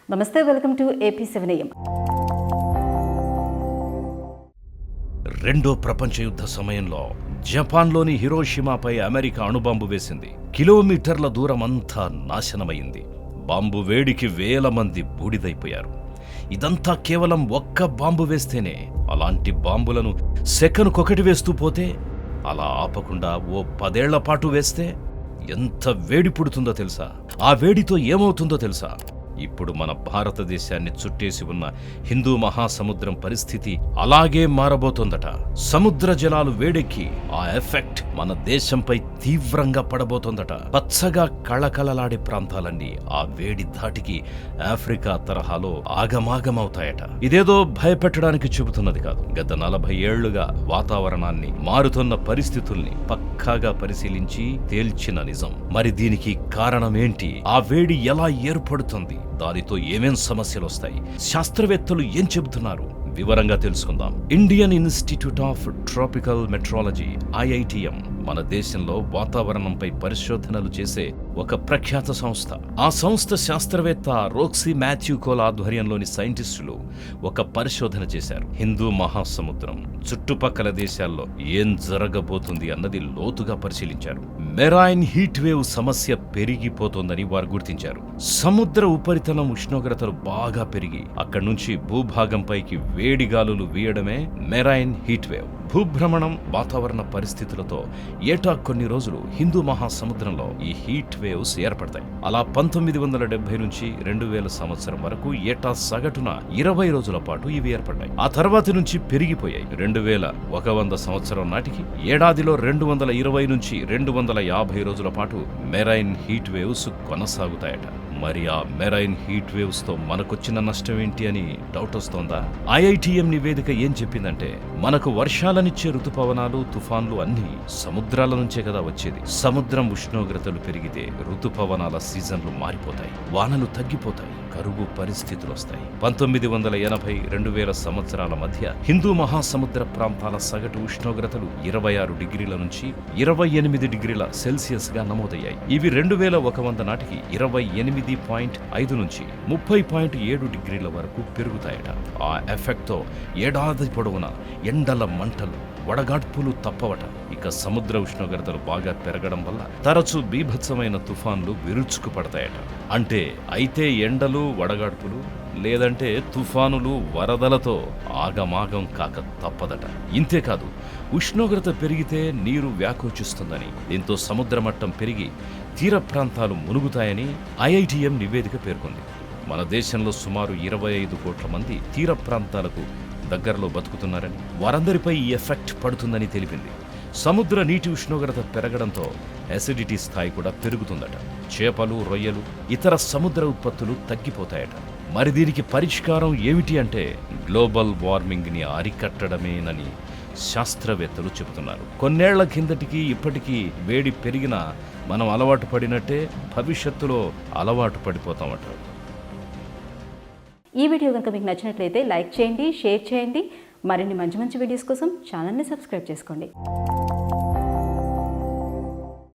నమస్తే, welcome to AP7 AM. రెండో ప్రపంచ యుద్ధ సమయంలో జపాన్లోని హిరోషిమాపై అమెరికా అణుబాంబు వేసింది. కిలోమీటర్ల దూరం అంతా నాశనమైంది. బాంబు వేడికి వేల మంది బూడిదైపోయారు. ఇదంతా కేవలం ఒక్క బాంబు వేస్తేనే. అలాంటి బాంబులను సెకనుకొకటి వేస్తూ పోతే, అలా ఆపకుండా ఓ 10 ఏళ్ల పాటు వేస్తే ఎంత వేడి పుడుతుందో తెలుసా? ఆ వేడితో ఏమవుతుందో తెలుసా? ఇప్పుడు మన భారతదేశాన్ని చుట్టేసి ఉన్న హిందూ మహాసముద్రం పరిస్థితి అలాగే మారబోతోందట. సముద్ర జలాలు వేడెక్కి ఆ ఎఫెక్ట్ మన దేశంపై తీవ్రంగా పడబోతోందట. పచ్చగా కళకళలాడే ప్రాంతాలన్నీ ఆ వేడి ధాటికి ఆఫ్రికా తరహాలో ఆగమాగమవుతాయట. ఇదేదో భయపెట్టడానికి చెబుతున్నది కాదు. గత 40 ఏళ్లుగా వాతావరణాన్ని, మారుతున్న పరిస్థితుల్ని పక్కాగా పరిశీలించి తేల్చిన నిజం. మరి దీనికి కారణమేంటి? ఆ వేడి ఎలా ఏర్పడుతుంది? దానితో ఏమేం సమస్యలు వస్తాయి? శాస్త్రవేత్తలు ఏం చెబుతున్నారు? వివరంగా తెలుసుకుందాం. Indian institute of tropical meteorology IITM మన దేశంలో వాతావరణంపై పరిశోధనలు చేసే ఒక ప్రఖ్యాత సంస్థ. ఆ సంస్థ శాస్త్రవేత్త రోక్సీ మాథ్యూ కోల్ ఆధ్వర్యంలోని సైంటిస్టులు ఒక పరిశోధన చేశారు. హిందూ మహాసముద్రం చుట్టుపక్కల దేశాల్లో ఏం జరగబోతుంది అన్నది లోతుగా పరిశీలించారు. మెరైన్ హీట్ వేవ్ సమస్య పెరిగిపోతోందని వారు గుర్తించారు. సముద్ర ఉపరితలం ఉష్ణోగ్రతలు బాగా పెరిగి అక్కడి నుంచి భూభాగంపైకి వేడి గాలులు వీయడమే మెరైన్ హీట్ వేవ్. భూభ్రమణం, వాతావరణ పరిస్థితులతో ఏటా కొన్ని రోజులు హిందూ మహాసముద్రంలో ఈ హీట్ వేవ్స్ ఏర్పడతాయి. అలా 1970 నుంచి 2000 సంవత్సరం వరకు ఏటా సగటున 20 రోజుల పాటు ఇవి ఏర్పడ్డాయి. ఆ తర్వాతి నుంచి పెరిగిపోయాయి. 2100 సంవత్సరం నాటికి ఏడాదిలో 220 నుంచి 250 రోజుల పాటు మెరైన్ హీట్ వేవ్స్ కొనసాగుతాయట. మరి ఆ మెరైన్ హీట్ వేవ్స్ తో మనకొచ్చిన నష్టం ఏంటి అని డౌట్ వస్తోందా? IITM నివేదిక ఏం చెప్పిందంటే, మనకు వర్షాలనిచ్చే ఋతుపవనాలు, తుఫాన్లు అన్నీ సముద్రాల నుంచే కదా వచ్చేది. సముద్రం ఉష్ణోగ్రతలు పెరిగితే ఋతుపవనాల సీజన్లు మారిపోతాయి, వానలు తగ్గిపోతాయి, కరువు పరిస్థితులు వస్తాయి. 1980, 2000 సంవత్సరాల మధ్య హిందూ మహాసముద్ర ప్రాంతాల సగటు ఉష్ణోగ్రతలు 26 డిగ్రీల నుంచి 28 డిగ్రీల సెల్సియస్ గా నమోదయ్యాయి. ఇవి 2100 నాటికి 28.5 నుంచి 30.7 డిగ్రీల వరకు పెరుగుతాయట. ఆ ఎఫెక్ట్ తో ఏడాది పొడవునా ఎండల మంటలు, వడగాడ్పులు తప్పవట. ఇక సముద్ర ఉష్ణోగ్రతలు బాగా పెరగడం వల్ల తరచూ బీభత్సమైన తుఫాన్లు విరుచుకు పడతాయట. అయితే ఎండలు, వడగాడ్పులు లేదంటే తుఫానులు, వరదలతో ఆగమాగం కాక తప్పదట. ఇంతేకాదు, ఉష్ణోగ్రత పెరిగితే నీరు వ్యాకోచిస్తుందని, దీంతో సముద్ర మట్టం పెరిగి తీర ప్రాంతాలు మునుగుతాయని IITM నివేదిక పేర్కొంది. మన దేశంలో సుమారు 25 కోట్ల మంది తీర ప్రాంతాలకు దగ్గరలో బతుకుతున్నారని, వారందరిపై ఈ ఎఫెక్ట్ పడుతుందని తెలిపింది. సముద్ర నీటి ఉష్ణోగ్రత పెరగడంతో అసిడిటీ స్థాయి కూడా పెరుగుతుందట. చేపలు, రొయ్యలు, ఇతర సముద్ర ఉత్పత్తులు తగ్గిపోతాయట. మరి దీనికి పరిష్కారం ఏమిటి అంటే, గ్లోబల్ వార్మింగ్ ని అరికట్టడమేనని శాస్త్రవేత్తలు చెబుతున్నారు. కొన్నేళ్ల కిందటికి ఇప్పటికీ వేడి పెరిగినా మనం అలవాటు పడినట్టే భవిష్యత్తులో అలవాటు పడిపోతామట. ఈ వీడియో కనుక మీకు నచ్చినట్లయితే లైక్ చేయండి, షేర్ చేయండి. మరిన్ని మంచి వీడియోస్ కోసం ఛానల్ని సబ్స్క్రైబ్ చేసుకోండి.